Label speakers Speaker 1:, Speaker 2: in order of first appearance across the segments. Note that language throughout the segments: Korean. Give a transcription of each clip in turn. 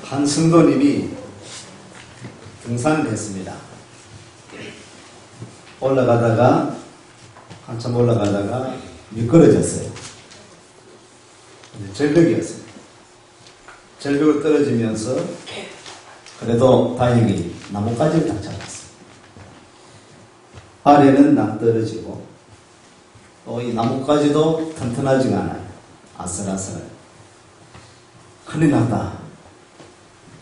Speaker 1: 한 성도님이 등산을 했습니다. 한참 올라가다가 미끄러졌어요. 절벽이었어요. 절벽으로 떨어지면서 그래도 다행히 나뭇가지를 딱 잡았어요. 아래는 낭떠러지고 또 이 나뭇가지도 튼튼하지가 않아요. 아슬아슬해요. 큰일 났다.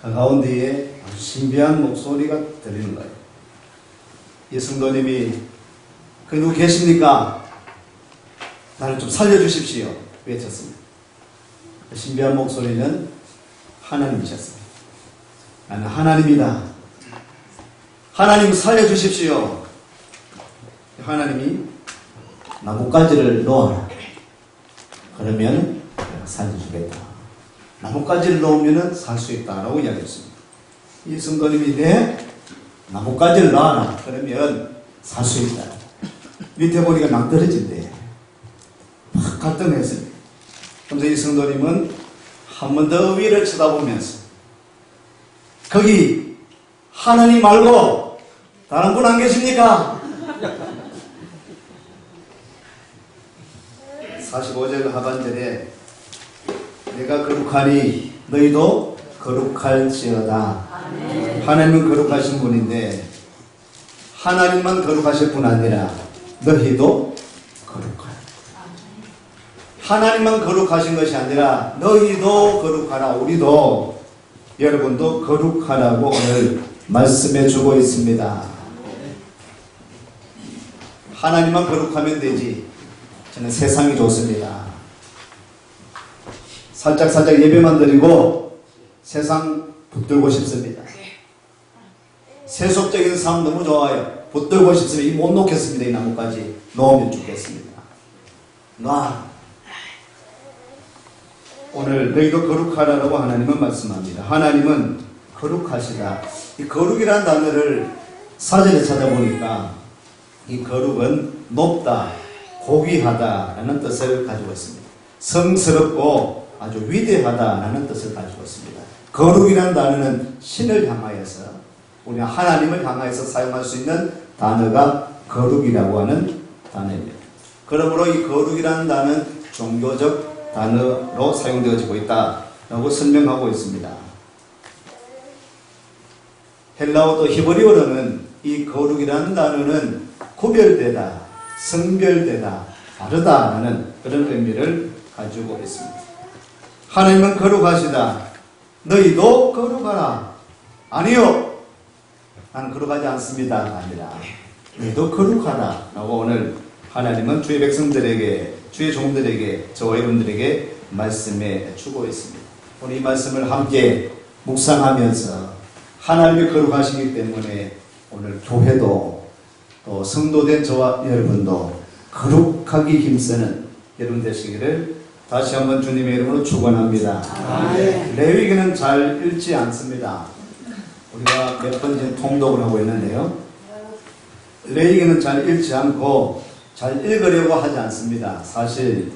Speaker 1: 그 가운데에 아주 신비한 목소리가 들리는 거예요. 이 성도님이 그 누구 계십니까? 나를 좀 살려주십시오. 외쳤습니다. 그 신비한 목소리는 하나님이셨어요. 나는 하나님이다. 하나님 살려주십시오. 하나님이 나뭇가지를 놓아라. 그러면 내가 살려주겠다. 나뭇가지를 놓으면 살 수 있다라고 이야기했습니다. 이 성도님이 나뭇가지를 놔라. 그러면 살 수 있다. 밑에 보니까 낭떠러진대. 막 갈등했습니다. 그래서 이 성도님은 한 번 더 위를 쳐다보면서 거기 하나님 말고 다른 분 안 계십니까? 45절 하반절에 내가 거룩하니 너희도 거룩할지어다. 하나님은 거룩하신 분인데 하나님만 거룩하실 뿐 아니라 너희도 거룩하라. 하나님만 거룩하신 것이 아니라 너희도 거룩하라. 우리도 여러분도 거룩하라고 오늘 말씀해 주고 있습니다. 하나님만 거룩하면 되지. 저는 세상이 좋습니다. 살짝 예배만 드리고 세상 붙들고 싶습니다. 세속적인 삶 너무 좋아요. 붙들고 싶습니다. 못 놓겠습니다. 이 나뭇가지 놓으면 죽겠습니다. 놔. 오늘 너희도 거룩하라고 하나님은 말씀합니다. 하나님은 거룩하시다. 이 거룩이라는 단어를 사전에 찾아보니까 이 거룩은 높다, 고귀하다라는 뜻을 가지고 있습니다. 성스럽고 아주 위대하다라는 뜻을 가지고 있습니다. 거룩이라는 단어는 신을 향하여서 우리 하나님을 향하여서 사용할 수 있는 단어가 거룩이라고 하는 단어입니다. 그러므로 이 거룩이라는 단어는 종교적 단어로 사용되어지고 있다라고 설명하고 있습니다. 헬라어 또 히브리어로는 이 거룩이라는 단어는 구별되다, 성별되다, 다르다라는 그런 의미를 가지고 있습니다. 하나님은 거룩하시다. 너희도 거룩하라. 아니요. 나는 거룩하지 않습니다. 아니라 너희도 거룩하라. 라고 오늘 하나님은 주의 백성들에게, 주의 종들에게, 저와 여러분들에게 말씀해 주고 있습니다. 오늘 이 말씀을 함께 묵상하면서 하나님이 거룩하시기 때문에 오늘 교회도 또 성도된 저와 여러분도 거룩하기 힘쓰는 여러분 되시기를 다시 한번 주님의 이름으로 축원합니다. 레위기는 잘 읽지 않습니다. 우리가 몇 번 지금 통독을 하고 있는데요. 레위기는 잘 읽지 않고 잘 읽으려고 하지 않습니다. 사실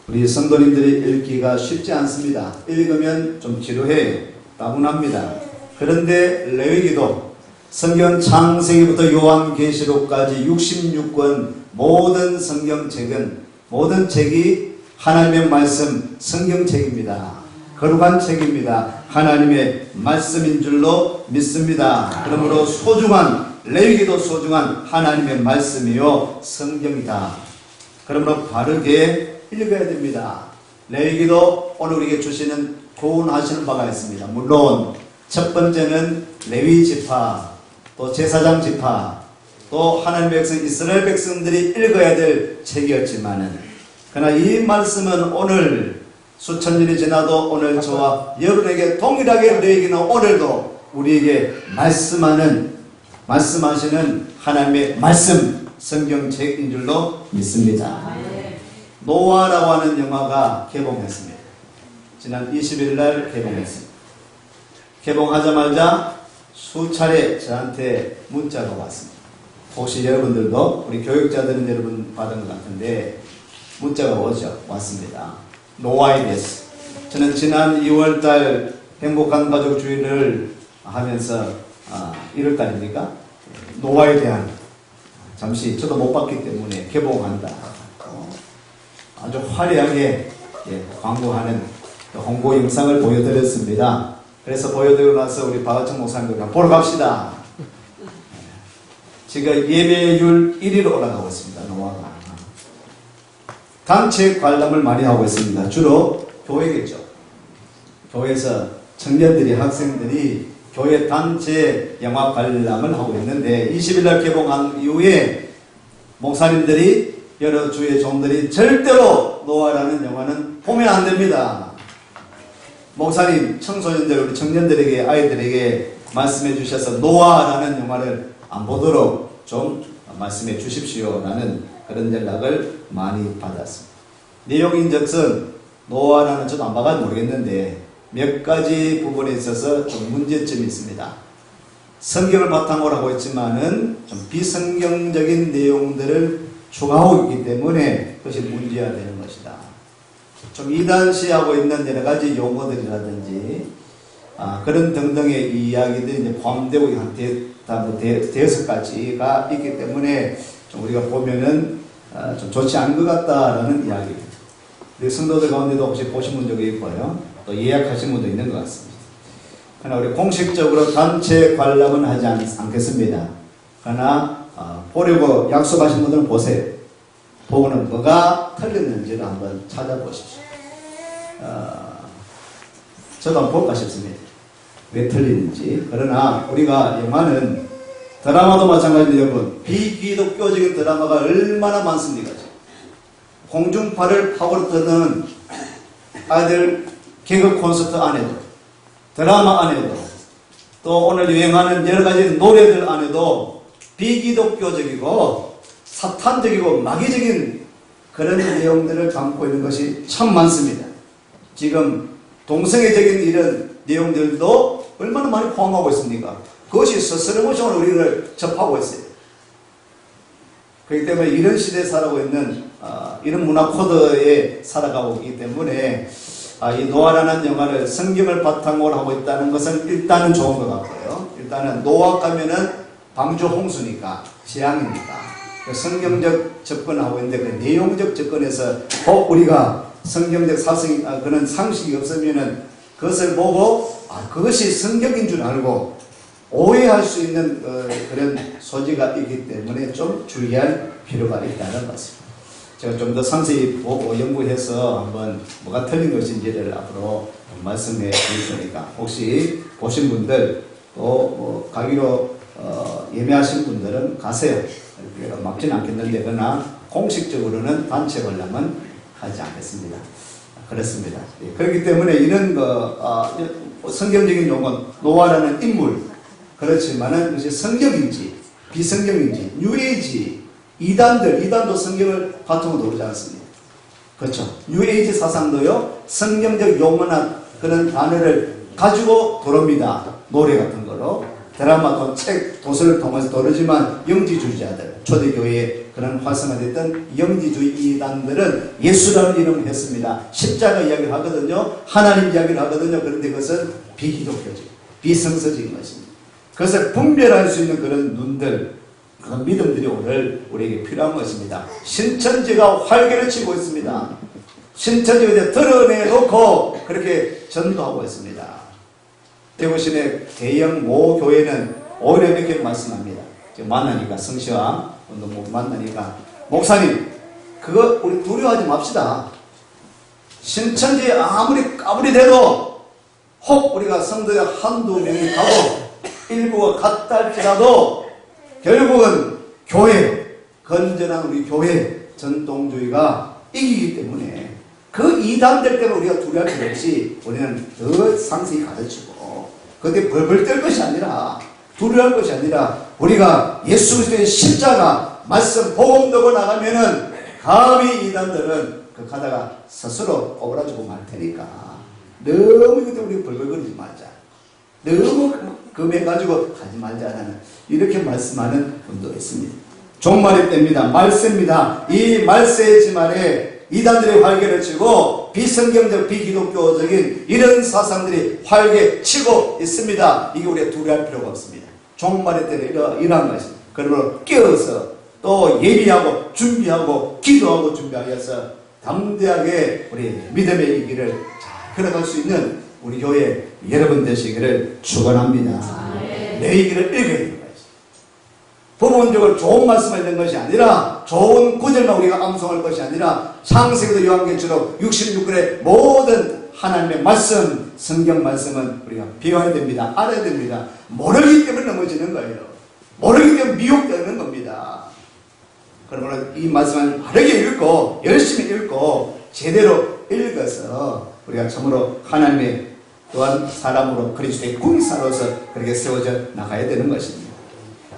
Speaker 1: 우리 성도님들이 읽기가 쉽지 않습니다. 읽으면 좀 지루해요. 따분합니다. 그런데 레위기도 성경 창세기부터 요한계시록까지 66권 모든 성경책은, 모든 책이 하나님의 말씀 성경책입니다. 거룩한 책입니다. 하나님의 말씀인 줄로 믿습니다. 그러므로 소중한, 레위기도 소중한 하나님의 말씀이요 성경이다. 그러므로 바르게 읽어야 됩니다. 레위기도 오늘 우리에게 주시는 교훈하시는 바가 있습니다. 물론 첫 번째는 레위 지파, 또 제사장 지파, 또 하나님의 백성 이스라엘 백성들이 읽어야 될 책이었지만은, 그러나 이 말씀은 오늘 수천 년이 지나도 오늘 저와 여러분에게 동일하게 레위기는 오늘도 우리에게 말씀하시는 하나님의 말씀 성경책인 줄로 믿습니다. 노아라고 하는 영화가 개봉했습니다. 지난 20일 날 개봉했습니다. 개봉하자마자 수차례 저한테 문자가 왔습니다. 혹시 여러분들도, 우리 교육자들은 여러분 받은 것 같은데 문자가 왔습니다. 노아에 대해서. 저는 지난 2월달 행복한 가족 주의를 하면서 1월달입니까? 노화에 대한 잠시 저도 못 봤기 때문에 개봉한다. 아주 화려하게 광고하는 홍보 영상을 보여드렸습니다. 그래서 보여드리고 나서 우리 박하청 목사님과 보러 갑시다. 지금 예배율 1위로 올라가고 있습니다. 노화가. 단체 관람을 많이 하고 있습니다. 주로 교회겠죠. 교회에서 청년들이, 학생들이 교회 단체 영화 관람을 하고 있는데 20일날 개봉한 이후에 목사님들이 여러 주의 종들이 절대로 노아라는 영화는 보면 안 됩니다. 목사님, 청소년들, 우리 청년들에게, 아이들에게 말씀해 주셔서 노아라는 영화를 안 보도록 좀 말씀해 주십시오라는 그런 연락을 많이 받았습니다. 내용인즉슨 노아라는 저도 안 봐가지고 모르겠는데 몇 가지 부분에 있어서 좀 문제점이 있습니다. 성경을 바탕으로 하고 있지만은 좀 비성경적인 내용들을 추가하고 있기 때문에 그것이 문제화되는 것이다. 좀 이단시하고 있는 여러 가지 용어들이라든지 그런 등등의 이야기들이 이제 포함되고 한 대여섯 가지가 있기 때문에 좀 우리가 보면은 좀 좋지 않은 것 같다라는 이야기입니다. 우리 성도들 가운데도 혹시 보신 분도 있고요. 또 예약하신 분도 있는 것 같습니다. 그러나 우리 공식적으로 단체 관람은 하지 않겠습니다. 그러나 보려고 약속하신 분들은 보세요. 보고는 뭐가 틀렸는지를 한번 찾아보십시오. 저도 한번 볼까 싶습니다. 왜 틀리는지. 그러나 우리가 영화는 드라마도 마찬가지로 여러분 비기독교적인 드라마가 얼마나 많습니까? 공중파를 파고드는 아이들 개그 콘서트 안에도 드라마 안에도 또 오늘 유행하는 여러 가지 노래들 안에도 비기독교적이고 사탄적이고 마귀적인 그런 내용들을 담고 있는 것이 참 많습니다. 지금 동성애적인 이런 내용들도 얼마나 많이 포함하고 있습니까? 그것이 스스럼으로 우리를 접하고 있어요. 그렇기 때문에 이런 시대에 살아가고 있는 이런 문화 코드에 살아가고 있기 때문에 이 노아라는 영화를 성경을 바탕으로 하고 있다는 것은 일단은 좋은 것 같고요. 일단은 노아 가면은 방주 홍수니까 재앙이니까 성경적 접근하고 있는데 그 내용적 접근에서 우리가 성경적 그런 상식이 없으면은 그것을 보고 그것이 성경인 줄 알고 오해할 수 있는 그런 소지가 있기 때문에 좀 주의할 필요가 있다는 것입니다. 제가 좀 더 상세히 보고 연구해서 한번 뭐가 틀린 것인지를 앞으로 말씀해 드릴 테니까 혹시 보신 분들 또 가기로 예매하신 분들은 가세요. 막지는 않겠는데 그러나 공식적으로는 단체 관람은 하지 않겠습니다. 그렇습니다. 그렇기 때문에 이런 성경적인 용어 노아라는 인물 그렇지만은 이제 성경인지 비성경인지 뉴에이지 이단도 성경을 바탕으로 오르지 않습니다. 그렇죠. 뉴에이지 사상도요 성경적 용어나 그런 단어를 가지고 도릅니다. 노래 같은 거로 드라마, 책, 도서를 통해서 도르지만 영지주의자들 초대교회에 그런 활성화됐던 영지주의 이단들은 예수라는 이름을 했습니다. 십자가 이야기를 하거든요. 하나님 이야기를 하거든요. 그런데 그것은 비기독교적, 비성서적인 것입니다. 그래서 분별할 수 있는 그런 눈들, 그런 믿음들이 오늘 우리에게 필요한 것입니다. 신천지가 활개를 치고 있습니다. 신천지에 드러내놓고 그렇게 전도하고 있습니다. 대구시내 대형 모 교회는 오히려 이렇게 말씀합니다. 만나니까 성시와 너무 만나니까 목사님 그거 우리 두려워하지 맙시다. 신천지에 아무리 까불이 돼도 혹 우리가 성도에 한두 명이 가고 일부가 갔다 할지라도 결국은 교회, 건전한 우리 교회 전통주의가 이기기 때문에 그 이단들 때문에 우리가 두려워할 필요 없이 우리는 더 상세히 가르치고 그게 벌벌 떨 것이 아니라 두려워할 것이 아니라 우리가 예수 그리스도의 십자가 말씀 복음 들고 나가면은 감히 이단들은 그 가다가 스스로 꼬부라지고 말 테니까 너무 이것 때문에 우리 벌벌거리지 말자. 너무 금해가지고 하지 말자라는 이렇게 말씀하는 분도 있습니다. 종말의 때입니다. 말세입니다. 이 말세의 지말에 이단들이 활개를 치고 비성경적 비기독교적인 이런 사상들이 활개치고 있습니다. 이게 우리가 두려워할 필요가 없습니다. 종말의 때를 일어난 것입니다. 그러므로 깨어서 또 예비하고 준비하고 기도하고 준비하여서 담대하게 우리 믿음의 이 길을 잘 걸어갈 수 있는 우리 교회 여러분 되시기를 축원합니다. 내 이 길을 읽어야 되는 거예요. 부분적으로 좋은 말씀을 읽는 것이 아니라 좋은 구절만 우리가 암송할 것이 아니라 창세기도 요한계시록 66권의 모든 하나님의 말씀, 성경 말씀은 우리가 배워야 됩니다. 알아야 됩니다. 모르기 때문에 넘어지는 거예요. 모르기 때문에 미혹되는 겁니다. 그러므로 이 말씀을 바르게 읽고 열심히 읽고 제대로 읽어서 우리가 참으로 하나님의 또한 사람으로 그리스도의 군사로서 그렇게 세워져 나가야 되는 것입니다.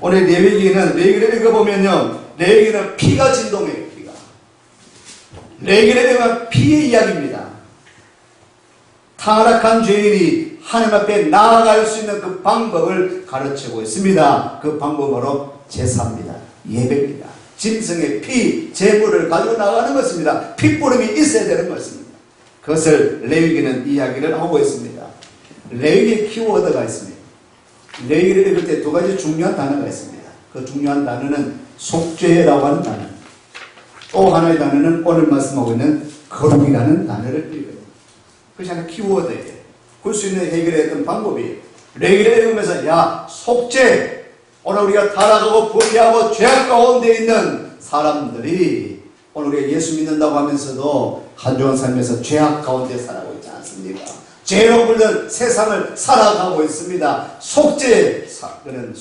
Speaker 1: 오늘 레위기를 읽어보면요, 레위기는 피가 진동해요. 피가. 레위기를 읽으면 피의 이야기입니다. 타락한 죄인이 하나님 앞에 나아갈 수 있는 그 방법을 가르치고 있습니다. 그 방법으로 제사입니다. 예배입니다. 짐승의 피, 제물을 가지고 나가는 것입니다. 핏부름이 있어야 되는 것입니다. 그것을 레위기는 이야기를 하고 있습니다. 레위기의 키워드가 있습니다. 레위기를 읽을 때 두 가지 중요한 단어가 있습니다. 그 중요한 단어는 속죄라고 하는 단어, 또 하나의 단어는 오늘 말씀하고 있는 거룩이라는 단어를 읽어요. 그것이 하나 키워드예요. 그럴 수 있는 해결했던 방법이에요. 레위기를 읽으면서 야, 속죄, 오늘 우리가 타락하고 불의하고 죄악 가운데 있는 사람들이 오늘 우리가 예수 믿는다고 하면서도 한 주간 삶에서 죄악 가운데 살아가고 있지 않습니까? 죄로 물든 세상을 살아가고 있습니다. 그는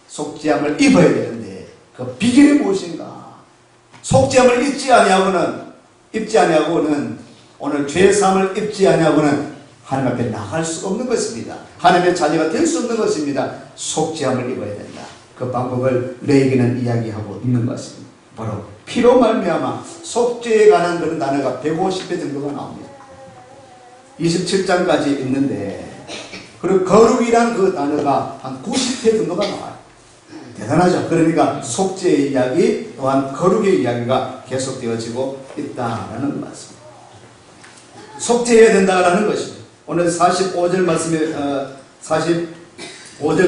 Speaker 1: 속죄함을 입어야 되는데 그 비결이 무엇인가? 속죄함을 입지 아니하고는 오늘 죄사함을 입지 아니하고는 하나님 앞에 나갈 수 없는 것입니다. 하나님의 자녀가 될 수 없는 것입니다. 속죄함을 입어야 된다. 그 방법을 레위기는 이야기하고 있는 것입니다. 바로 피로 말미암아 속죄에 관한 그런 단어가 150회 정도가 나옵니다. 27장까지 있는데, 그리고 거룩이란 그 단어가 한 90회 정도가 나와요. 대단하죠. 그러니까 속죄의 이야기 또한 거룩의 이야기가 계속되어지고 있다라는 말씀. 속죄해야 된다라는 것입니다. 오늘 45절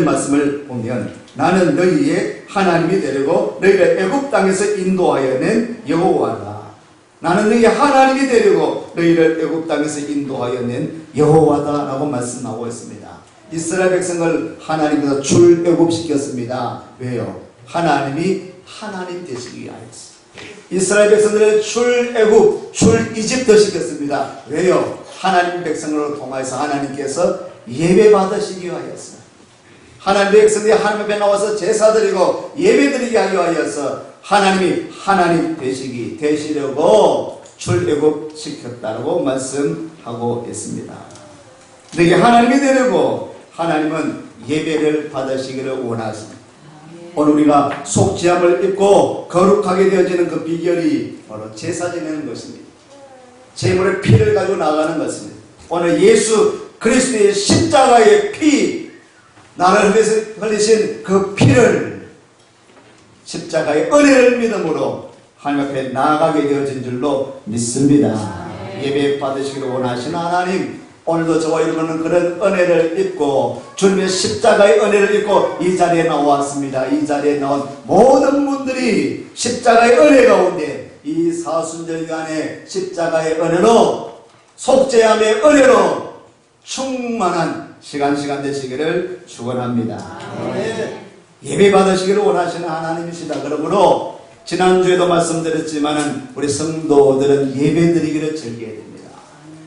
Speaker 1: 말씀을 보면 나는 너희의 하나님이 되려고 너희를 애굽 땅에서 인도하여 낸 여호와다. 나는 너희 하나님이 되려고 너희를 애굽 땅에서 인도하여 낸 여호와다 라고 말씀하고 있습니다. 이스라엘 백성을 하나님께서 출애굽시켰습니다. 왜요? 하나님이 하나님 되시기 위하여서. 이스라엘 백성들을 출애굽, 출이집트 시켰습니다. 왜요? 하나님 백성으로 통하여서 하나님께서 예배 받으시기 위하여서. 하나님의 백성들이 하나님 앞에 나와서 제사 드리고 예배 드리게 하기 위하여서 하나님이 하나님 되시려고 출애굽 시켰다고 말씀하고 있습니다. 너희 하나님이 되려고 하나님은 예배를 받으시기를 원하십니다. 오늘 우리가 속죄함을 입고 거룩하게 되어지는 그 비결이 바로 제사 지내는 것입니다. 제물의 피를 가지고 나가는 것입니다. 오늘 예수 그리스도의 십자가의 피, 나를 위해서 흘리신 그 피를, 십자가의 은혜를 믿음으로 하나님 앞에 나아가게 되어진 줄로 믿습니다. 예배 받으시기를 원하시는 하나님, 오늘도 저와 여러분은 그런 은혜를 입고 주님의 십자가의 은혜를 입고 이 자리에 나왔습니다. 이 자리에 나온 모든 분들이 십자가의 은혜 가운데 이 사순절간의 십자가의 은혜로, 속죄함의 은혜로 충만한 시간 되시기를 축원합니다. 예배 받으시기를 원하시는 하나님이시다. 그러므로 지난주에도 말씀드렸지만은 우리 성도들은 예배 드리기를 즐겨야 됩니다.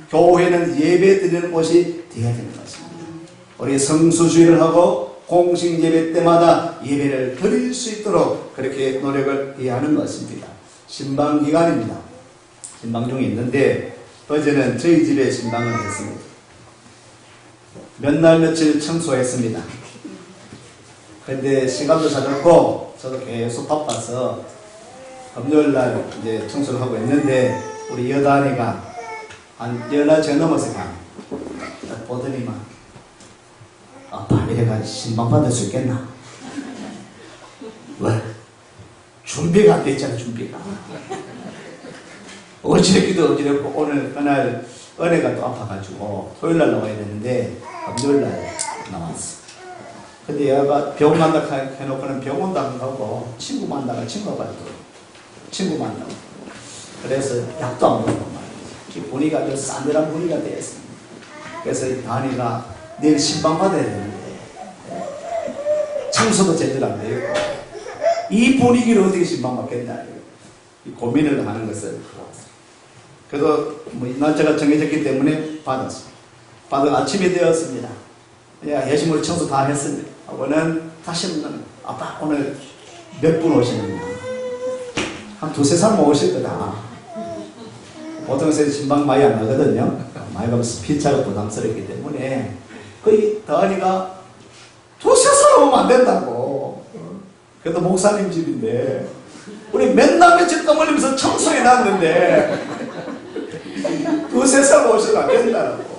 Speaker 1: 교회는 예배 드리는 곳이 되어야 되는 것입니다. 우리 성수주의를 하고 공식 예배 때마다 예배를 드릴 수 있도록 그렇게 노력을 해야 하는 것입니다. 신방 기간입니다. 신방 중에 있는데 어제는 저희 집에 신방을 했습니다. 몇 날 며칠 청소했습니다. 그런데 시간도 잦았고 저도 계속 바빠서 금요일날 이제 청소를 하고 있는데 우리 여단이가 한 10날 넘어서 보더니만 아빠 내가 신방 받을 수 있겠나? 왜? 준비가 안 돼 있잖아. 준비가 어지럽기도 어지럽고 오늘 그날 은혜가 또 아파가지고 토요일날 나와야 되는데 금요일날 나왔어. 근데 얘가 병원 간다 해놓고는 병원도 안 가고 친구 만나가 친구가 또 친구 만나고 그래서 약도 안 먹고 말이지. 분위기가 아주 싸늘한 분위기가 되었습니다. 그래서 다니가 내일 신방 받아야 되는데 청소도 제대로 안 되고 이 분위기를 어떻게 신방 받겠냐 이 고민을 하는 것을 그래도 뭐 날짜가 정해졌기 때문에 받았습니다. 받은 아침이 되었습니다. 예심으로 청소 다 했습니다. 하고는 다시 아빠 오늘 몇 분 오시는가? 한 두세 사람 오실 거다. 보통 신방 많이 안 가거든요. 많이 가면 피차가 부담스럽기 때문에 거의 더하니까 두세 사람 오면 안 된다고. 그래도 목사님 집인데 우리 맨날 며칠 땀 흘리면서 청소해 놨는데 두세 사람 오시면 안 된다고.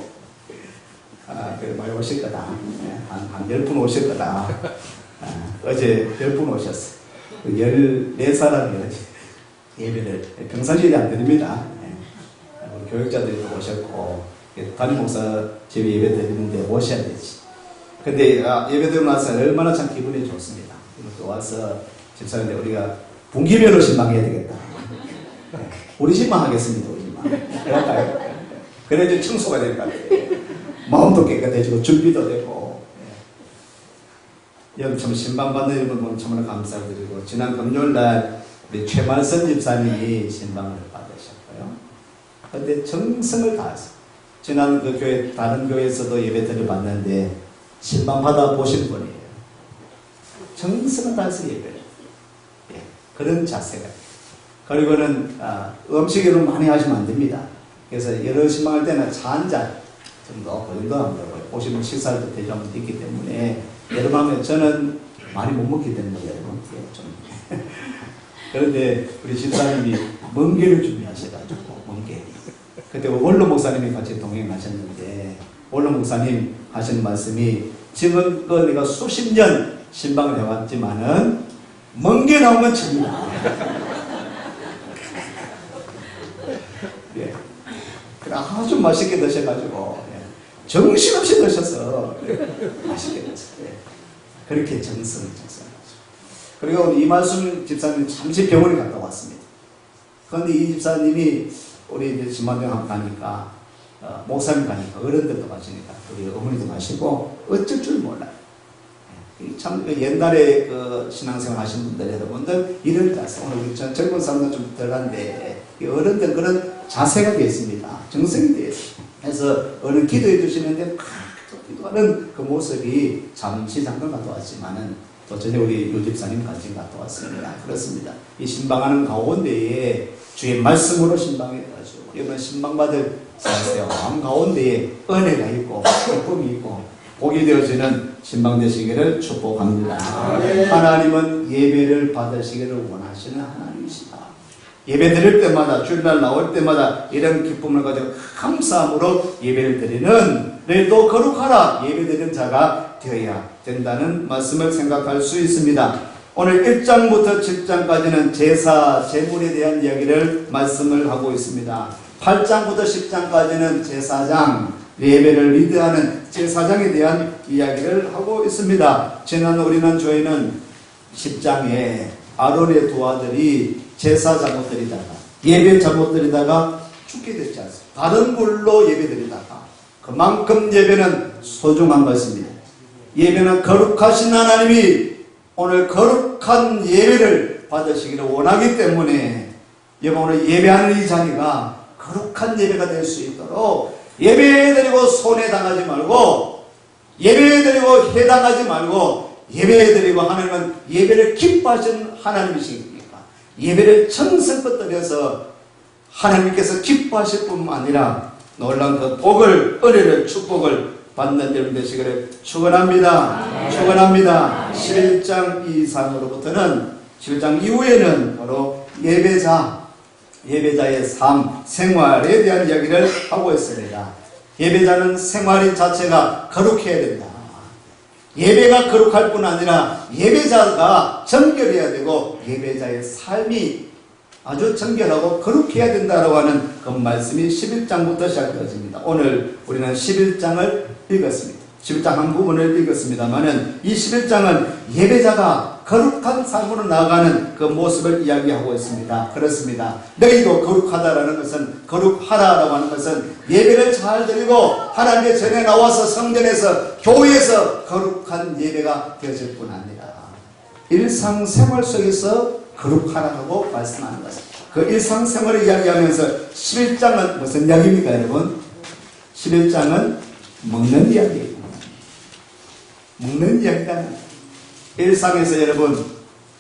Speaker 1: 그래 많이 오실 거다. 한 10분 오실 거다. 어제 10분 오셨어. 14사람이 어제 예배를 평상시에 안 드립니다. 교육자들이 오셨고 담임 목사 집에 예배 드리는데 오셔야 되지. 근데 예배 드리고 나서 얼마나 참 기분이 좋습니다. 또 와서 집사님들 우리가 분기별로 신방해야 되겠다. 우리 집만 하겠습니다. 우리 집만. 그럴까요? 그래야 청소가 될 것 같아요. 마음도 깨끗해지고 준비도 되고. 여기 참 신방받는 분 정말 감사드리고 지난 금요일날 우리 최만선 집사님이 신방을 받으셨고요. 그런데 정성을 다해서 지난 그 교회 다른 교회에서도 예배 드려봤는데 신방 받아 보신 분이에요. 정성을 다해서 예배를 그런 자세가 그리고는 음식을 많이 하시면 안 됩니다. 그래서 여러 신방할 때는 차 한 잔 정도 그 정도 합니다. 오시면 식사도 대접하면 있기 때문에 여러분 하면 저는 많이 못 먹기 때문에 여러분 좀 그런데 우리 집사님이 먼 길을 준비하셔가지고 먼 길. 그때 원로 목사님이 같이 동행하셨는데 원로 목사님 하시는 말씀이 지금껏 내가 수십 년 신방을 해왔지만은 먼 길 나오면 칩니다. 예. 아주 맛있게 드셔가지고 정신없이 드셔서 맛있게 드셨어요. 그렇게 정성을. 그리고 이 말씀 집사님 잠시 병원에 갔다 왔습니다. 그런데 이 집사님이 우리 이제 지만병 가니까 목사님 가니까 어른들도 가시니까 우리 어머니도 가시고 어쩔 줄 몰라요. 참 옛날에 그 신앙생활 하신 분들 여러분들 이럴 자세 오늘 우리 젊은 사람들 좀 덜한데 어른들 그런 자세가 되어 있습니다. 정성이 되어 있습니다. 그래서 어느 기도해 주시는데 기도하는 그 모습이 잠시 잠깐 갔다 왔지만은 또 전에 우리 유 집사님 같이 갔다 왔습니다. 그렇습니다. 이 신방하는 가운데에 주의 말씀으로 신방해가지고 여러분 신방받을 마음 가운데에 은혜가 있고 기쁨이 있고 복이 되어지는 신방 되시기를 축복합니다. 하나님은 예배를 받으시기를 원하시는 하나님이시다. 예배 드릴 때마다 주일날 나올 때마다 이런 기쁨을 가지고 감사함으로 예배를 드리는 너희도 거룩하라 예배 드리는 자가 되어야 된다는 말씀을 생각할 수 있습니다. 오늘 1장부터 7장까지는 제사, 제물에 대한 이야기를 말씀을 하고 있습니다. 8장부터 10장까지는 제사장, 예배를 리드하는 제사장에 대한 이야기를 하고 있습니다. 지난 우리는 저희는 10장에 아론의 두 아들이 제사 잘못 드리다가 예배 잘못 드리다가 죽게 됐지 않습니까? 다른 불로 예배 드리다가 그만큼 예배는 소중한 것입니다. 예배는 거룩하신 하나님이 오늘 거룩한 예배를 받으시기를 원하기 때문에 오늘 예배하는 이 자리가 거룩한 예배가 될 수 있도록 예배드리고 손해당하지 말고 예배드리고 해당하지 말고 예배드리고 하나님은 예배를 기뻐하시는 하나님이십니까? 예배를 정성껏 드려서 하나님께서 기뻐하실 뿐만 아니라 놀라운 그 복을 은혜를 축복을 받는 여러분 되시기를 축원합니다. 축원합니다. 11장 이상으로부터는 7장 이후에는 바로 예배자의 삶, 생활에 대한 이야기를 하고 있습니다. 예배자는 생활인 자체가 거룩해야 된다. 예배가 거룩할 뿐 아니라 예배자가 정결해야 되고 예배자의 삶이 아주 정결하고 거룩해야 된다고 하는 그 말씀이 11장부터 시작되어집니다. 오늘 우리는 11장을 읽었습니다. 11장 한 부분을 읽었습니다만은 이 11장은 예배자가 거룩한 삶으로 나아가는 그 모습을 이야기하고 있습니다. 그렇습니다. 너희도 거룩하다라는 것은, 거룩하라라고 하는 것은 예배를 잘 드리고 하나님의 전에 나와서 성전에서 교회에서 거룩한 예배가 되어질 뿐 아니라 일상생활 속에서 거룩하라고 말씀하는 것입니다. 그 일상생활을 이야기하면서 11장은 무슨 이야기입니까, 여러분? 11장은 먹는 이야기입니다. 먹는 이야기다. 일상에서 여러분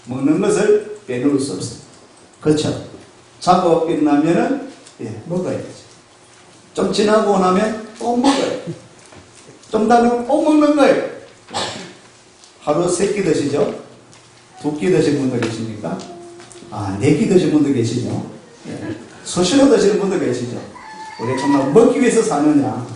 Speaker 1: 먹는 것을 빼놓을 수 없습니다. 그렇죠? 자고 일어나면은 먹어야죠. 좀 지나고 나면 또 먹어요. 좀 다음에 또 먹는 거예요. 하루 3끼 드시죠? 2끼 드시는 분도 계십니까? 4끼 드시는 분도 계시죠? 수시로 드시는 분도 계시죠? 우리 정말 먹기 위해서 사느냐,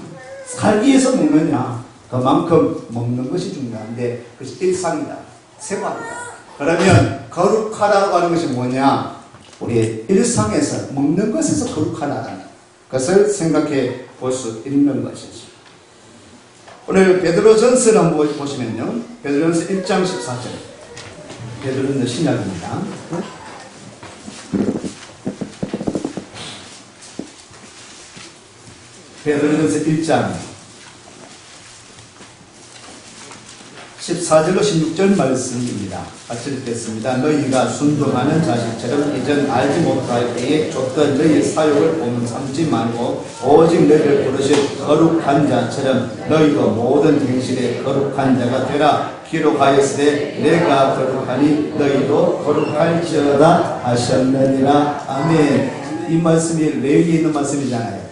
Speaker 1: 살기 위해서 먹느냐, 그만큼 먹는 것이 중요한데 그것이 일상이다, 생활이다. 그러면 거룩하라고 하는 것이 뭐냐? 우리 일상에서 먹는 것에서 거룩하라는 것을 생각해 볼 수 있는 것이죠. 오늘 베드로전서를 한번 보시면요, 베드로전서 1장 14절, 베드로전서 신약입니다. 베드로전서 1장 14절로 16절 말씀입니다. 같이 읽겠습니다. 너희가 순종하는 자식처럼 이전 알지 못할 때에 줬던 너희의 사욕을 몸 삼지 말고 오직 너희를 부르신 거룩한 자처럼 너희도 모든 행실에 거룩한 자가 되라. 기록하였으되 내가 거룩하니 너희도 거룩할지어다 하셨느니라. 아멘. 이 말씀이 레위기에 있는 말씀이잖아요.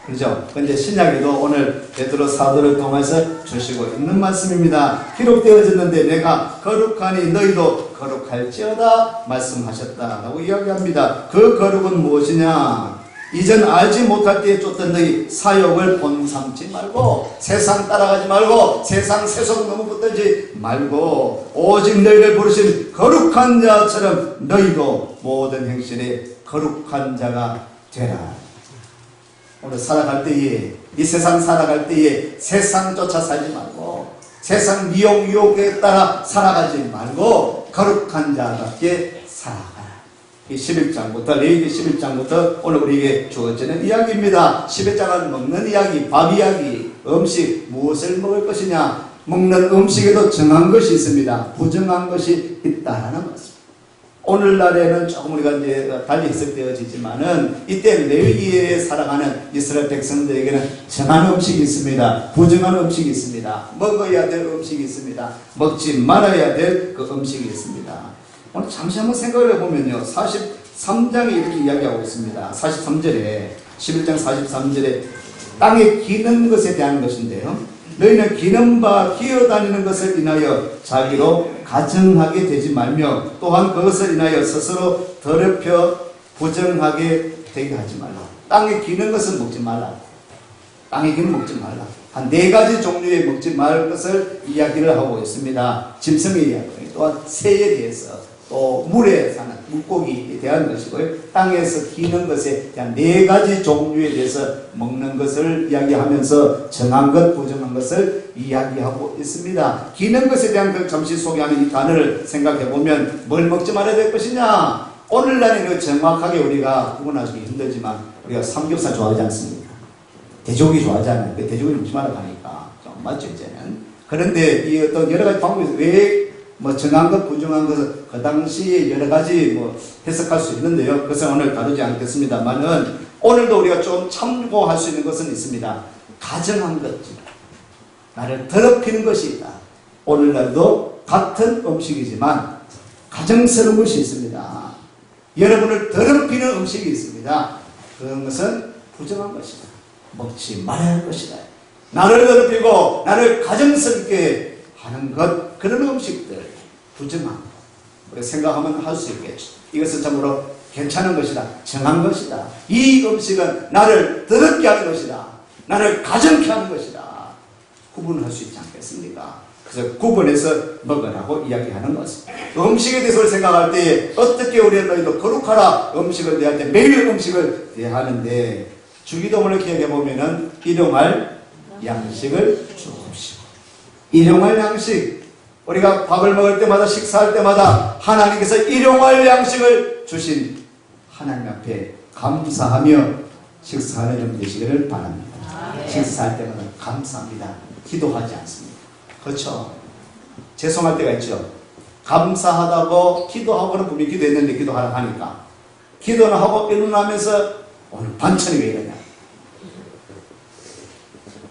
Speaker 1: 그렇죠? 근데 신약에도 오늘 베드로 사도를 통해서 주시고 있는 말씀입니다. 기록되어졌는데 내가 거룩하니 너희도 거룩할지어다 말씀하셨다라고 이야기합니다. 그 거룩은 무엇이냐? 이전 알지 못할 때에 쫓던 너희 사욕을 본삼지 말고, 세상 따라가지 말고, 세상 세속 너무 붙들지 말고, 오직 너희를 부르신 거룩한 자처럼 너희도 모든 행실에 거룩한 자가 되라. 오늘 살아갈 때에, 이 세상 살아갈 때에 세상 쫓아 살지 말고, 세상 미혹 유혹에 따라 살아가지 말고 거룩한 자답게 살아가라. 이 11장부터, 레위기 11장부터 오늘 우리에게 주어지는 이야기입니다. 11장은 먹는 이야기, 밥 이야기, 음식, 무엇을 먹을 것이냐. 먹는 음식에도 정한 것이 있습니다. 부정한 것이 있다라는 것입니다. 오늘날에는 조금 우리가 이제 달리 해석되어지지만은 이때 레위기에 살아가는 이스라엘 백성들에게는 정한 음식이 있습니다. 부정한 음식이 있습니다. 먹어야 될 음식이 있습니다. 먹지 말아야 될 그 음식이 있습니다. 오늘 잠시 한번 생각을 해보면요, 43장에 이렇게 이야기하고 있습니다. 43절에, 11장 43절에 땅에 기는 것에 대한 것인데요, 너희는 기는 바 기어다니는 것을 인하여 자기로 가증하게 되지 말며 또한 그것을 인하여 스스로 더럽혀 부정하게 되게 하지 말라. 땅에 기는 것을 먹지 말라. 땅에 기는 먹지 말라. 한 4가지 종류의 먹지 말 것을 이야기를 하고 있습니다. 짐승의 이야기, 또한 새에 대해서, 또 물에 사는 물고기에 대한 것이고요. 땅에서 기는 것에 대한 4가지 종류에 대해서 먹는 것을 이야기하면서 정한 것, 부정한 것을 이야기하고 있습니다. 기는 것에 대한 걸 잠시 소개하는 이 단어를 생각해 보면 뭘 먹지 말아야 될 것이냐? 오늘날에는 정확하게 우리가 구분하기 힘들지만 우리가 삼겹살 좋아하지 않습니까? 돼지고기 좋아하잖아요. 돼지고기 먹지 말라고 하니까 좀 맞죠, 이제는. 그런데 이 어떤 여러 가지 방법에서 왜 정한 것, 부정한 것을 그 당시에 여러 가지 해석할 수 있는데요. 그것은 오늘 다루지 않겠습니다만은 오늘도 우리가 좀 참고할 수 있는 것은 있습니다. 가정한 것, 나를 더럽히는 것이 있다. 오늘날도 같은 음식이지만 가정스러운 것이 있습니다. 여러분을 더럽히는 음식이 있습니다. 그런 것은 부정한 것이다. 먹지 말아야 할 것이다. 나를 더럽히고 나를 가정스럽게 하는 것, 그런 음식들, 부정한 것, 우리가 생각하면 할 수 있겠죠. 이것은 참으로 괜찮은 것이다, 정한 것이다. 이 음식은 나를 더럽게 하는 것이다, 나를 가정케 하는 것이다. 구분할 수 있지 않겠습니까? 그래서 구분해서 먹으라고 이야기하는 것입니다. 음식에 대해서 생각할 때 어떻게 우리는 너희도 거룩하라 음식을 대할 때 매일 음식을 대하는데 주기도문을 기억해 보면은 일용할 양식을 주옵시고 일용할 양식 우리가 밥을 먹을 때마다 식사할 때마다 하나님께서 일용할 양식을 주신 하나님 앞에 감사하며 식사하는 점 되시기를 바랍니다. 식사할 때마다 감사합니다. 기도하지 않습니다. 그렇죠? 죄송할 때가 있죠. 감사하다고 기도하고는 분명히 기도했는데 기도하라 하니까 기도는 하고 일어나면서 오늘 반찬이 왜 이러냐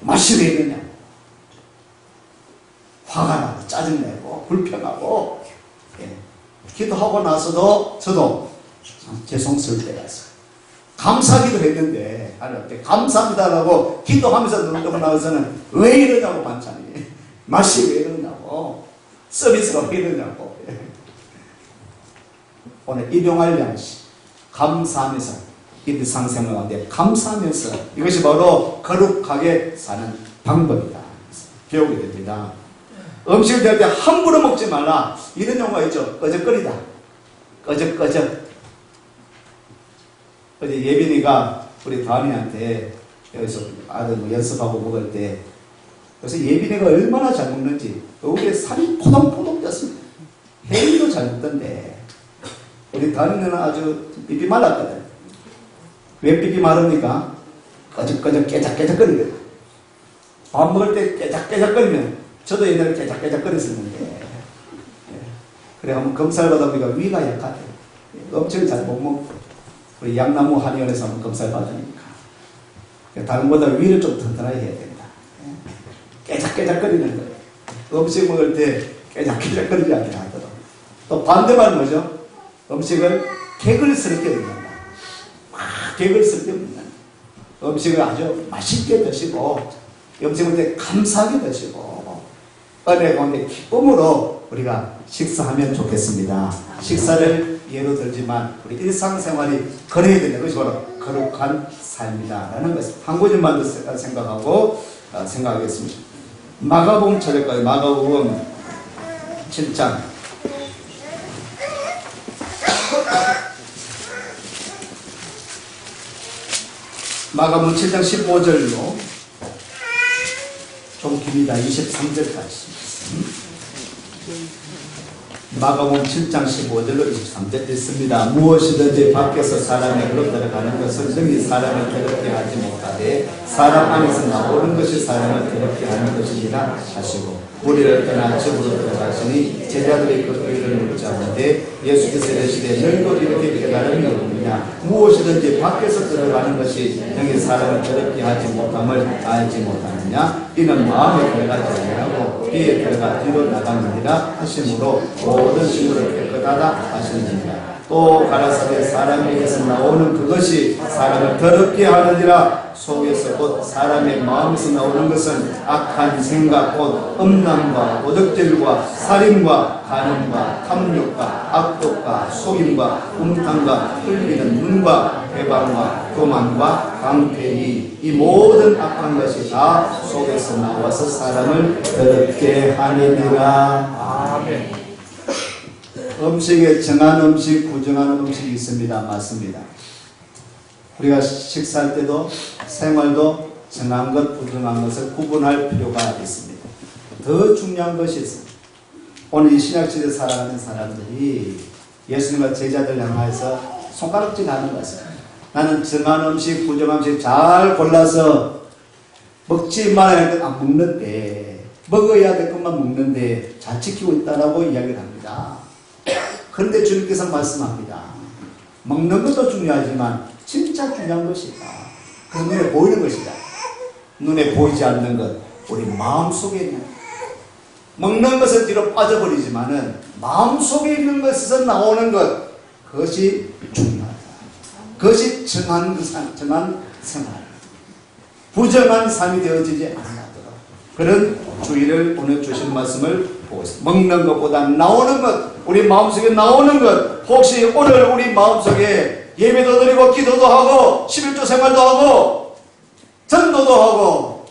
Speaker 1: 맛이 왜 이러냐 화가 나고 짜증내고 불평하고 기도하고 나서도 저도 죄송스러울 때가 있어요. 감사하기도 했는데 하나님께 감사합니다라고 기도하면서 눈뜨고 나와서는 왜 이러냐고 반찬이 맛이 왜 이러냐고 서비스가 왜 이러냐고 오늘 일용할 양식 감사하면서 일상생활 가운데 감사하면서 이것이 바로 거룩하게 사는 방법이다. 배우게 됩니다. 음식을 대할 때 함부로 먹지 말라 이런 용어가 있죠. 꺼적거리다 꺼적꺼적 어제 예빈이가 우리 다은이한테 여기서 아들 뭐 연습하고 먹을 때 그래서 예빈이가 얼마나 잘 먹는지 얼굴에 살이 포동포동 떴습니다. 혜인도 잘 먹던데 우리 다은이는 아주 삐삐 말랐거든. 왜 삐삐 마릅니까? 꺼적꺼적 깨작깨작거리거든. 밥 먹을 때 깨작깨작거리면 저도 옛날에 깨작깨작거렸었는데 그래 한번 검사를 받아보니까 위가 약하대. 엄청 잘 못 먹고 우리 양나무 한의원에서 한번 검사를 받으니까 다른 것보다 위를 좀 튼튼하게 해야 된다. 깨작깨작거리는 거예요. 음식 먹을 때 깨작깨작거리지 않게 하도록. 또 반대말 뭐죠? 음식을 개걸스럽게 먹는다. 막 개걸스럽게 먹는다. 음식을 아주 맛있게 드시고 음식 먹을 때 감사하게 드시고 은혜 가운데 기쁨으로 우리가 식사하면 좋겠습니다. 식사를 예로 들지만 우리 일상생활이 그래야 되는 것이 바로 거룩한 삶이다라는 것을 한 구절만 더 생각하고 생각하겠습니다. 마가복음 찾을까요? 마가복음 7장 마가복음 7장 15절로 좀 깁니다. 23절까지 마가복음 7장 15절로 23절 있습니다. 무엇이든지 밖에서 사람의 글로 들어가는 것은 능히 사람을 더럽게 하지 못하되 사람 안에서 나오는 것이 사람을 더럽게 하는 것이니라 하시고 우리를 떠나 집으로 들어가시니 제자들이 그 길을 묻자는데 예수께서 이르시되 너희도 이렇게 깨달음이 없느냐 무엇이든지 밖에서 들어가는 것이 능히 사람을 더럽게 하지 못함을 알지 못하느냐 이는 마음에 들어가지 아니하고 귀에 들어가 뒤로 나가느니라 하시므로 모든 식물을 깨끗하다 하시느니라. 또 가라사대 사람에게서 나오는 그것이 사람을 더럽게 하느니라. 속에서 곧 사람의 마음에서 나오는 것은 악한 생각 곧 음란과 도덕질과 살인과 간음과 탐욕과 악독과 속임과 음탕과 흘리는 눈과 회방과 교만과 강패이 이 모든 악한 것이 다 속에서 나와서 사람을 더럽게 하느니라. 아멘. 음식에 정한 음식, 부정한 음식이 있습니다. 맞습니다. 우리가 식사할 때도 생활도 정한 것, 부정한 것을 구분할 필요가 있습니다. 더 중요한 것이 있습니다. 오늘 이 신약시대에 살아가는 사람들이 예수님과 제자들 향해서 손가락질 하는 것입니다. 나는 정한 음식, 부정한 음식 잘 골라서 먹지 말아야 할 것 안 먹는데 먹어야 될 것만 먹는데 잘 지키고 있다라고 이야기를 합니다. 그런데 주님께서 말씀합니다. 먹는 것도 중요하지만 진짜 중요한 것이다. 그 눈에 보이는 것이다. 눈에 보이지 않는 것, 우리 마음속에 있는 먹는 것은 뒤로 빠져버리지만은 마음속에 있는 것에서 나오는 것, 그것이 중요하다. 그것이 정한 생활, 부정한 삶이 되어지지 않도록 그런 주의를 오늘 주신 말씀을 보고 있습니다. 먹는 것보다 나오는 것, 우리 마음속에 나오는 것, 혹시 오늘 우리 마음속에 예배도 드리고 기도도 하고 11조 생활도 하고 전도도 하고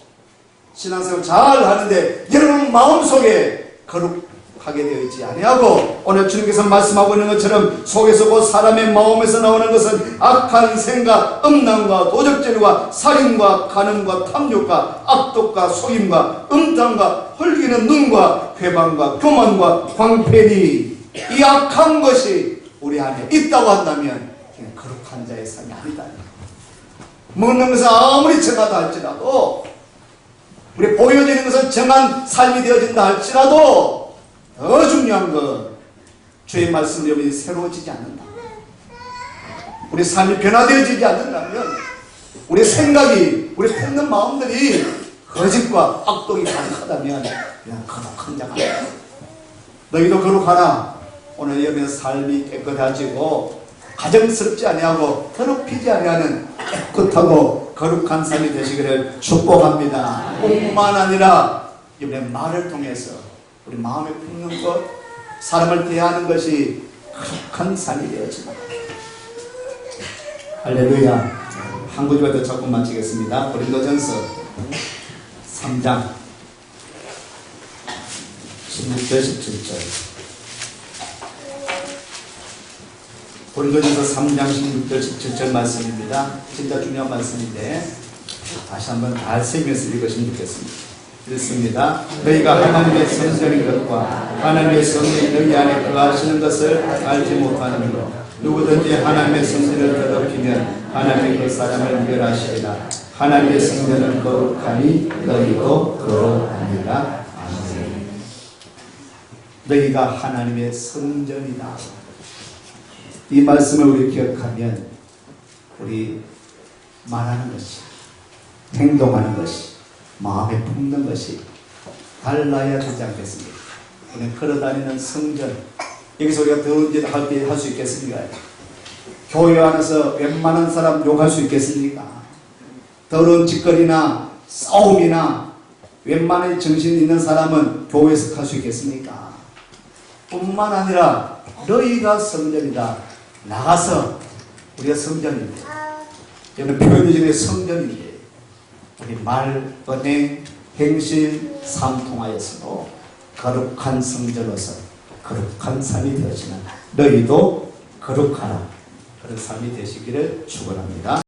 Speaker 1: 신앙생활 잘 하는데 여러분 마음속에 거룩하게 되어 있지 아니하고 오늘 주님께서 말씀하고 있는 것처럼 속에서 곧 사람의 마음에서 나오는 것은 악한 생각, 음란과 도적질과 살인과 간음과 탐욕과 악독과 속임과 음탕과 헐기는 눈과 회방과 교만과 광패니 이 악한 것이 우리 안에 있다고 한다면 그냥 거룩한 자의 삶이 아니다. 먹는 것은 아무리 정하다 할지라도 우리 보여지는 것은 정한 삶이 되어진다 할지라도 더 중요한 건 주의 말씀으로 여러분이 새로워지지 않는다. 우리 삶이 변화되어지지 않는다면 우리 생각이 우리 품는 마음들이 거짓과 악독이 가득하다면 그냥 거룩한 자가 아니다. 너희도 거룩하라. 오늘 여러분의 삶이 깨끗해지고 가정스럽지 아니하고 더럽히지 아니하는 깨끗하고 거룩한 삶이 되시기를 축복합니다. 뿐만 아니라 이번에 말을 통해서 우리 마음에 품는 것, 사람을 대하는 것이 거룩한 삶이 되어진다. 할렐루야. 한 구절만 더 조금 마치겠습니다. 고린도전서 3장 16절 17절 고린도전서 3장 16절 17절 말씀입니다. 진짜 중요한 말씀인데 다시 한번 잘 새기면서 읽으시면 좋겠습니다. 읽습니다. 너희가 하나님의 선전인 것과 하나님의 성령이 너희 안에 거하시는 것을 알지 못하느니라. 누구든지 하나님의 성전을 더럽히면 하나님의 그 사람을 멸하시리라. 하나님의 성전은 거룩하니 너희도 거룩하니라. 아멘. 너희가 하나님의 성전이다. 이 말씀을 우리 기억하면 우리 말하는 것이, 행동하는 것이, 마음에 품는 것이 달라야 되지 않겠습니까? 우리 걸어다니는 성전, 여기서 우리가 더운 짓 할 수 있겠습니까? 교회 안에서 웬만한 사람 욕할 수 있겠습니까? 더러운 짓거리나 싸움이나 웬만한 정신 있는 사람은 교회에서 할 수 있겠습니까? 뿐만 아니라 너희가 성전이다. 나가서 우리가 성전인데, 여러분 표현 중에 성전인데 우리 말, 언행, 행실, 삶 통하여서도 거룩한 성전으로서 거룩한 삶이 되어지는 너희도 거룩하라. 그런 삶이 되시기를 축원합니다.